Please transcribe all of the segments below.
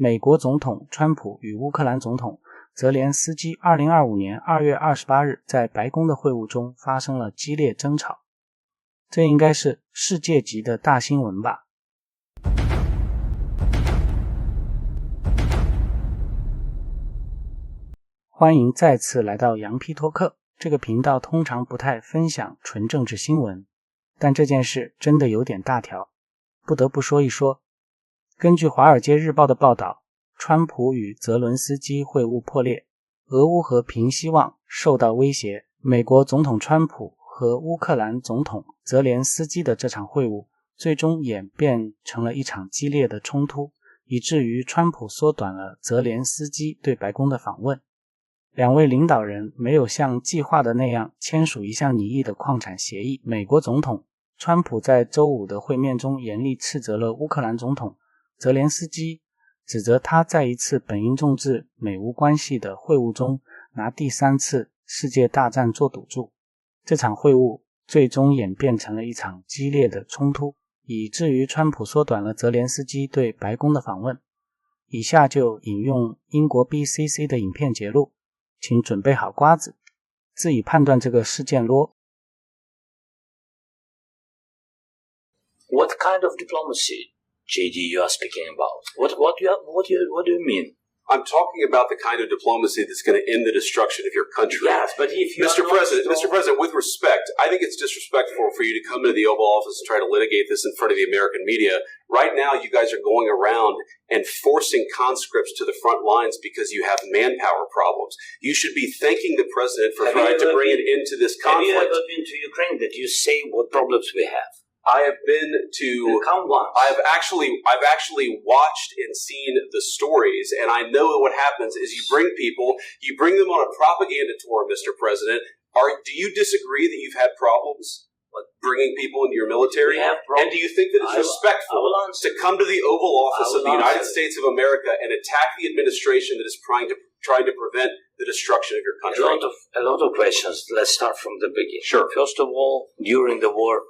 美国总统川普与乌克兰总统泽连斯基2025年2月28日在白宫的会晤中发生了激烈争吵，这应该是世界级的大新闻吧。欢迎再次来到羊皮托克，这个频道通常不太分享纯政治新闻，但这件事真的有点大条，不得不说一说。根据《华尔街日报》的报道，川普与泽伦斯基会晤破裂，俄乌和平希望受到威胁。美国总统川普和乌克兰总统泽连斯基的这场会晤最终演变成了一场激烈的冲突，以至于川普缩短了泽连斯基对白宫的访问。两位领导人没有像计划的那样签署一项拟议的矿产协议。美国总统川普在周五的会面中严厉斥责了乌克兰总统泽连斯基，指责他在一次本应重视美乌关系的会晤中拿第三次世界大战做赌注。这场会晤最终演变成了一场激烈的冲突，以至于川普缩短了泽连斯基对白宫的访问。以下就引用英国 BCC 的影片截录，请准备好瓜子，自己判断这个事件咯。 What kind of diplomacy, JD, you are speaking about? What do you mean? I'm talking about the kind of diplomacy that's going to end the destruction of your country. Yes, but if you Mr. President, with respect, I think it's disrespectful for you to come into the Oval Office and try to litigate this in front of the American media. Right now, you guys are going around and forcing conscripts to the front lines because you have manpower problems. You should be thanking the president for trying to bring an end to this conflict. Have you ever been to Ukraine that you say what problems we have? I have been to. Come once. I've actually watched and seen the stories, and I know what happens is you bring them on a propaganda tour, Mr. President. Do you disagree that you've had problems bringing people into your military? And do you think that it's respectful to come to the Oval Office of the United States of America and attack the administration that is trying to prevent the destruction of your country? A lot of questions. Let's start from the beginning. Sure. First of all, during the war,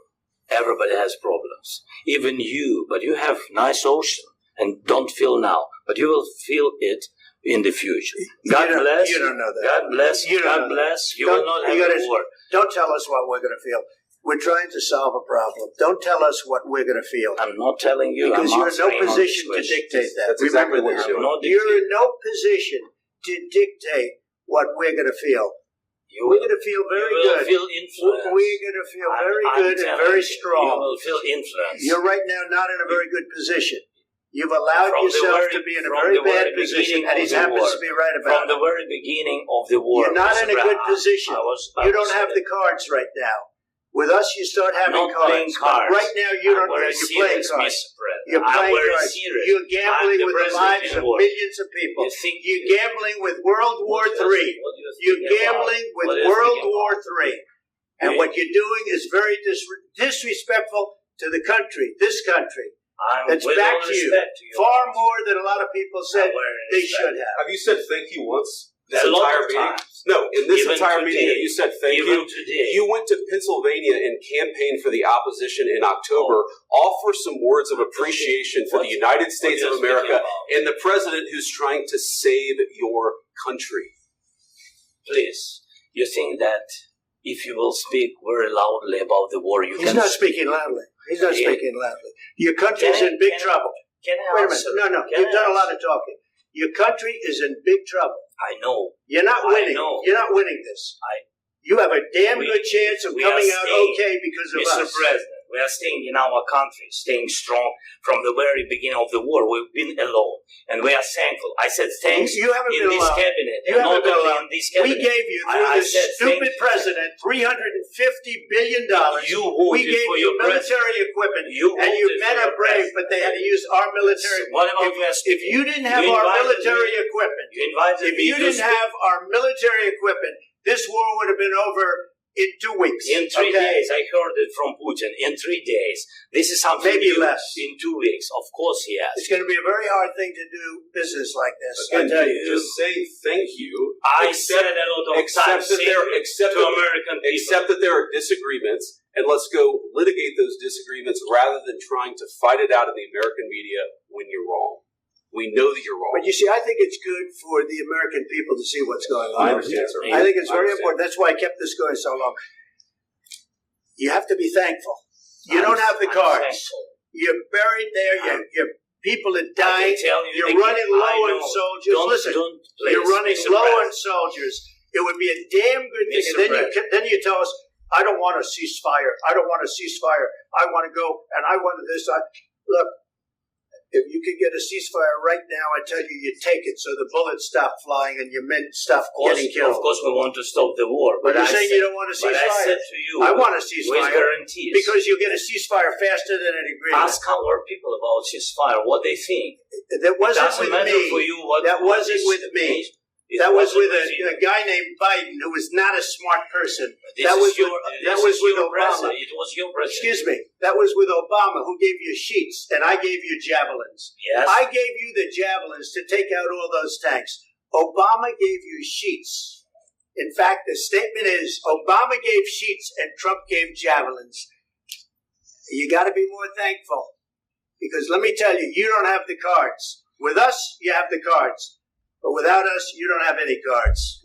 everybody has problems. Even you, but you have nice ocean and don't feel now, but you will feel it in the future. God bless. You don't know that. God bless. God bless. You will not have a war. Don't tell us what we're going to feel. We're trying to solve a problem. Don't tell us what we're going to feel. I'm not telling you. Because you're in no position to dictate that. That's exactly what you're doing. You're in no position to dictate what we're going to feel. We're going to feel very good. Feel influence. We're going to feel very good and very strong. You will feel influence. You're right now not in a very good position. You've allowed yourself to be in a very bad position, and he happens to be right about it. From the very beginning of the war. You're not in a good position. You don't have the cards right now. With us, you start having cards. Right now, you're playing cards. You're playing cards. You're gambling with the lives of millions of people. You're gambling with World War III. You're gambling with World War III. And what you're doing is very disrespectful to the country, this country. That's back to you. Far more than a lot of people said they should have. Have you said thank you once? This entire meeting? No, in this entire meeting, you said thank you. You went to Pennsylvania and campaigned for the opposition in October. Offer some words of appreciation for the United States of America and the president who's trying to save your country. Please, you think that if you will speak very loudly about the war, you can... He's not speaking loudly. He's not speaking loudly. Your country's in big trouble. Can I Wait a minute. No. You've done a lot of talking. Your country is in big trouble. I know. You're not winning. You're not winning this. You have a damn good chance of coming out okay because of us. Mr. President, we are staying in our country, staying strong from the very beginning of the war. We've been alone, and we are thankful. I said thanks you haven't in been this alone. cabinet. You haven't been alone. In this cabinet. We gave you, through this stupid president, $350 billion. We gave you military equipment, and your men are brave, but they had to use our military. If you didn't have our military equipment, this war would have been over in 2 weeks. In 3 days. I heard it from Putin. In 3 days. This is something maybe new. Less. In 2 weeks. Of course he has. It's going to be a very hard thing to do business like this. Again, I tell you. Just say thank you. I said a lot of times to American people. Except that there are disagreements, and let's go litigate those disagreements rather than trying to fight it out in the American media when you're wrong. We know that you're wrong. But you see, I think it's good for the American people to see what's going on. I understand, sir. I think it's very important. That's why I kept this going so long. You have to be thankful. You don't have the cards. You're buried there. Your people are dying. You're running low on soldiers. Listen, you're running low on soldiers. It would be a damn good thing. And then you tell us, I don't want a ceasefire. I don't want a ceasefire. I want to go, and I want this. Look, if you could get a ceasefire right now, I tell you, you take it so the bullets stop flying and your men stop getting killed. Of course, we want to stop the war. But you're saying you don't want a ceasefire. But I said to you, I want a ceasefire. With guarantees. Because you'll get a ceasefire faster than an agreement. Ask our people about ceasefire, what they think. That wasn't with me. For you what that wasn't with me. That was with a guy named Biden who was not a smart person. That was with Obama. It was your president. Excuse me. That was with Obama, who gave you sheets, and I gave you javelins. Yes. I gave you the javelins to take out all those tanks. Obama gave you sheets. In fact, the statement is Obama gave sheets and Trump gave javelins. You got to be more thankful. Because let me tell you, you don't have the cards. With us, you have the cards. But without us, you don't have any cards.